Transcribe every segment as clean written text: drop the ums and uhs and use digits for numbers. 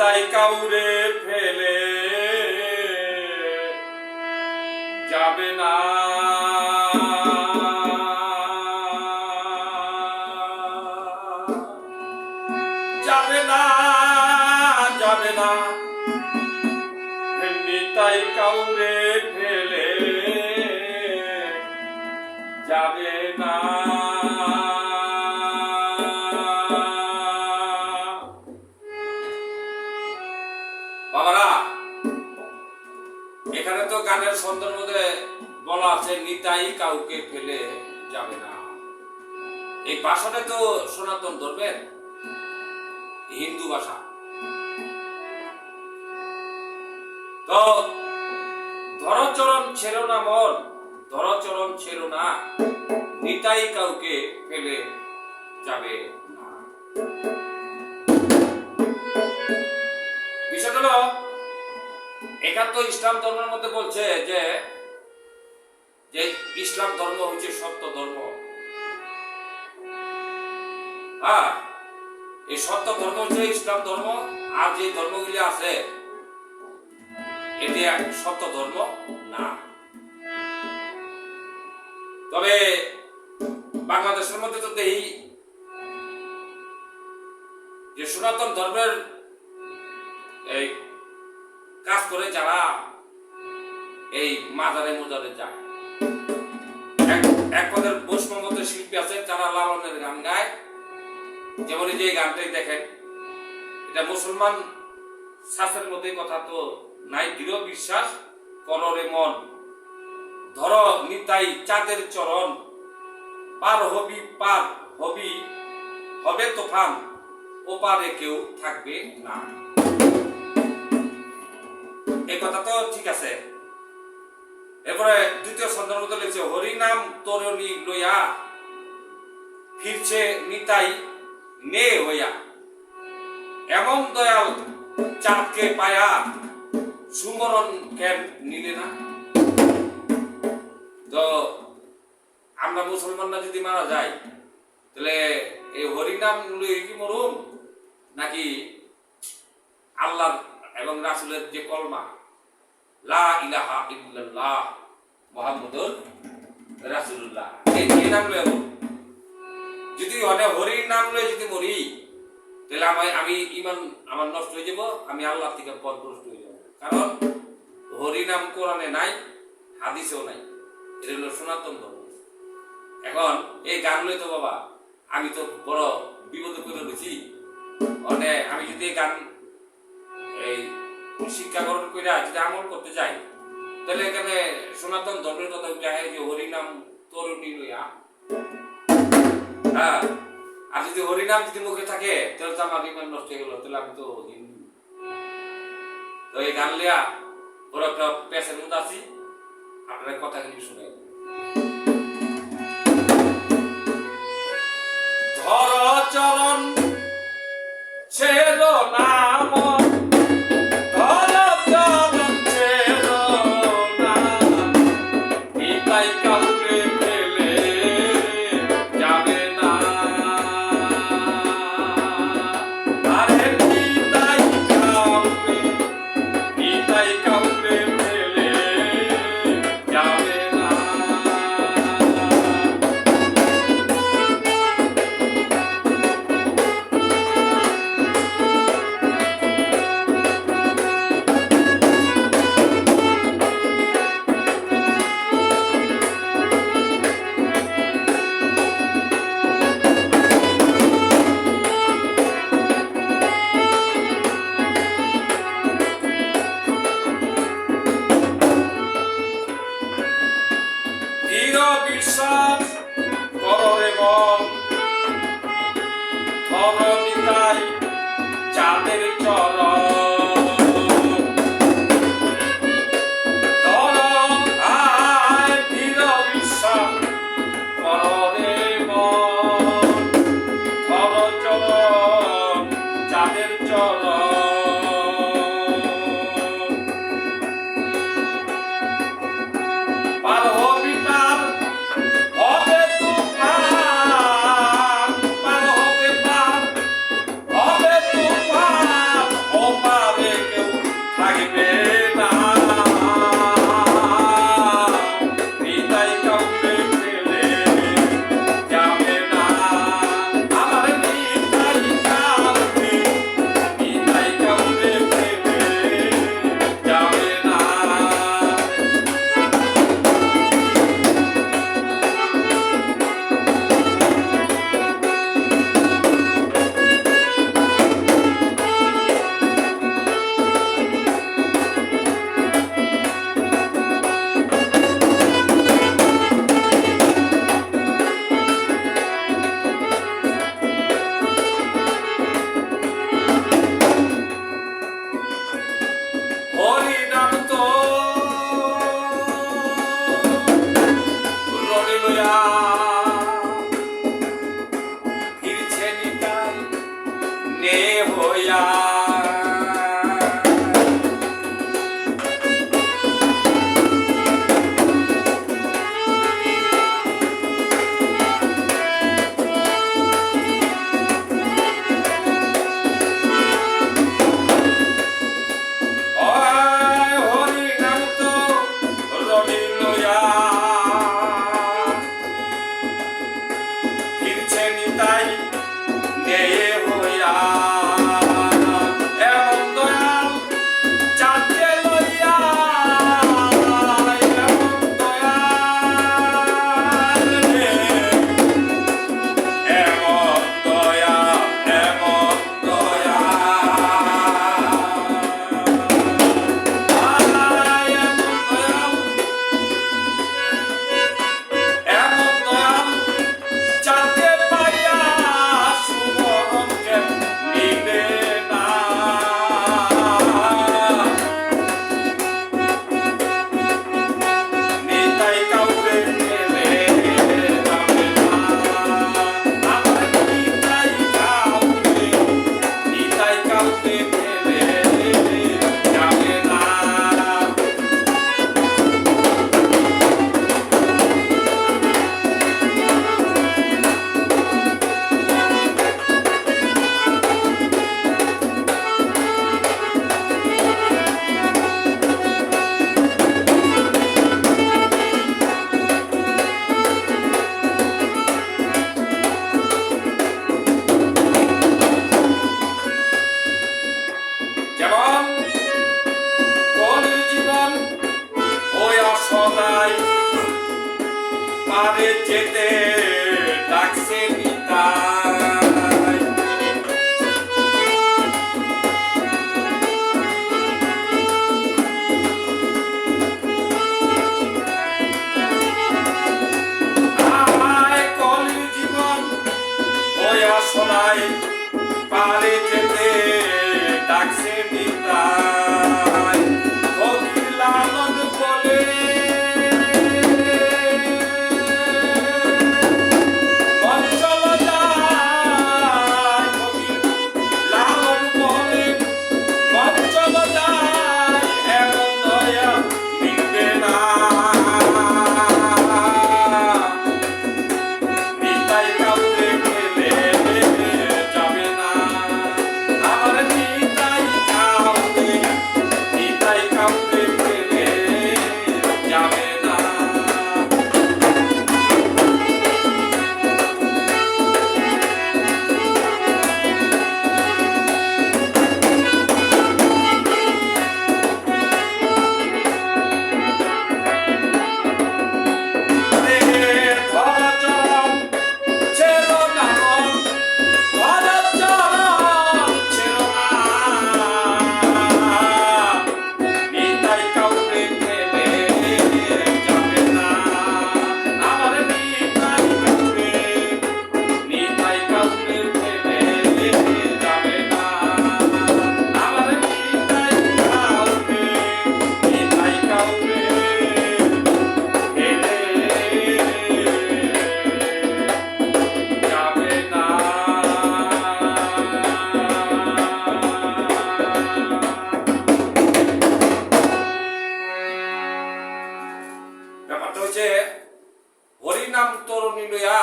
নিতাই কাউরে ফেলে যাবে না, যাবে না, যাবে না, নিতাই কাউরে ফেলে যাবে না। বাবারা, এখানে তো গানের ছন্দের মধ্যে বলা আছে নিতাই কাউকে ফেলে যাবে না। এই ভাষাটা তো সনাতন ধর্মের হিন্দু ভাষা। তো ধরচরণ ছেড়ো না মন, ধরচরণ ছেড়ো না, নিতাই কাউকে ফেলে যাবে না। বিষয়টা হলো, এখানে তো ইসলাম ধর্মের মধ্যে বলছে যে ইসলাম ধর্ম হচ্ছে সত্য ধর্ম। হ্যাঁ, এই সত্য ধর্ম হচ্ছে ইসলাম ধর্ম। আর যে ধর্মগুলি আছে এটি সত্য ধর্ম না। তবে বাংলাদেশের মধ্যে তো দেখি যে সনাতন ধর্মের এই কাজ করে যারা এই মাজারে মুজারে যায়, এক পদের বৈষ্ণবদের শিল্পী আছে যারা লালনের গান গায়। যেমন এই যে গানটাই দেখেন, এটা মুসলমান শাস্ত্রের মধ্যে কথা তো নাই। দৃঢ় বিশ্বাস কররে মন, ধর নিতাই চাঁদের চরণ, পার হবি পার হবি, হবে তোফান, ওপারে কেউ থাকবে না। এই কথা তো ঠিক আছে। এরপরে দ্বিতীয় ছন্দের মধ্যে লিখছে, হরি নাম তরুণী লইয়া ফিরছে নিতাই নে হইয়া, এমন দয়াল চাঁদকে পায়া সুমরণ কেন নিলে না। তো আমরা মুসলমানরা যদি মারা যাই, তাহলে এই হরিনাম লইয়ে কি মরুম, নাকি আল্লাহ এবং রাসূলের যে কলমা লা ইলাহা ইল্লাল্লাহ মুহাম্মাদুর রাসূলুল্লাহ, এই নাম লইয়া যদি হরির নাম লইয়ে যদি মরি, তাহলে আমি ইমান আমার নষ্ট হয়ে যাব, আমি আল্লাহ থেকে পথভ্রষ্ট হয়ে যাব। কারণ হরিনাম কোরআনে নাই, হাদিসেও নাই। এটা হলো সনাতন ধর্ম। এখন এই গান লই তো বাবা, আমি তো বড় বিপদে পড়ে রয়েছি। মানে আমি যদি এই গান এই শিক্ষা গ্রহণ করে যদি আমল করতে যাই, তাহলে এখানে সনাতন ধর্মের কথা উঠে যে হরিনাম তরুণী লইয়া। হ্যাঁ, আর যদি হরিনাম যদি মুখে থাকে, তাহলে তো আমার ইমান নষ্ট হয়ে গেল, তাহলে আমি তো হিন্দু। তো এই গান লিয়া বড় একটা পেশের মধ্যে আছি, আপনার কথা কিন্তু শুনে। ধর চরণ ছেড়ো না মন, ধর চরণ ছেড়ো না, নিতাই কাউরে ফেলে যাবে না। আরে নিতাই কাউরে ফেলে যাবে না। বিশ্বাস কররে মন, ধর নিতাই চাঁদের চরণ, ধর আয় দৃঢ় বিশ্বাস কররে মন, ধর চরণ চাঁদের চরণ। পার হবি পার, হবে তুফান, লইয়া ফিরছে নিতাই নে হইয়া পারে যেতে ডাকছে নিতাই আয় কলি জীবন ওই আসনাই পারে যেতে ডাকছে নিতাই ফকির লালন বলে হরিনাম তরুণী লইয়া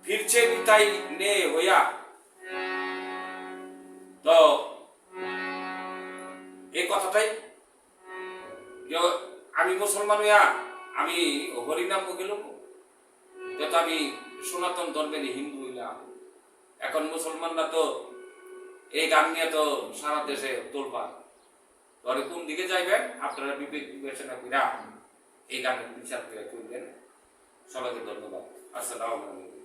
ফিরছে নিতাই নে হইয়া। তো এই কথাটাই আমি মুসলমান হইয়া আমি হরিনাম গেল তো আমি সনাতন ধর্মের হিন্দু হইলাম। এখন মুসলমানরা তো এই গান নিয়ে তো সারা দেশে তোলবা, পরে কোন দিকে যাইবেন আপনারা বিবেক বিবেচনা করে এই গানের বিচার করে করবেন। সবাইকে ধন্যবাদ। আসসালামু আলাইকুম।